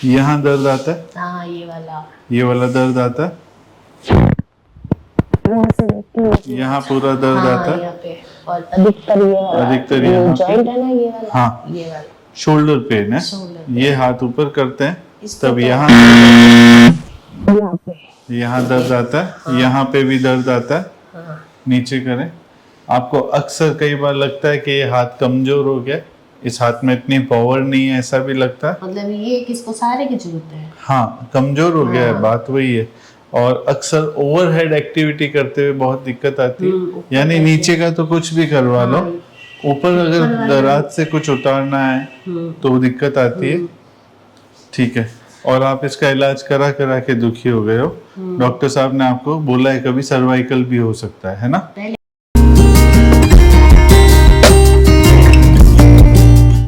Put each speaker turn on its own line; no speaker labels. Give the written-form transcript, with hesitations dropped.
यहाँ दर्द आता है,
हाँ ये वाला
दर्द आता है, यहाँ पूरा दर्द आता है,
यहाँ पे, और अधिकतर ये वाला,
अधिकतर यहाँ
जॉइंट है ना ये वाला,
हाँ
ये वाला
शोल्डर पेन है।
शोल्डर
ये हाथ ऊपर करते हैं
इसको
तब यहाँ दर्द आता है, यहाँ पे भी दर्द आता है।
हाँ।
नीचे करें, आपको अक्सर कई बार लगता है कि ये हाथ कमजोर हो गया, इस हाथ में इतनी पावर नहीं है, ऐसा भी लगता है।
मतलब ये किसको सहारे की जरूरत है?
हाँ कमजोर हो गया है, बात वही है। और अक्सर ओवरहेड एक्टिविटी करते हुए बहुत दिक्कत आती है, यानी नीचे का तो कुछ भी करवा लो, ऊपर अगर दराज से कुछ उतारना है तो दिक्कत आती है। ठीक है, और आप इसका इलाज करा के दुखी हो गए हो, डॉक्टर साहब ने आपको बोला है कभी सर्वाइकल भी हो सकता है ना?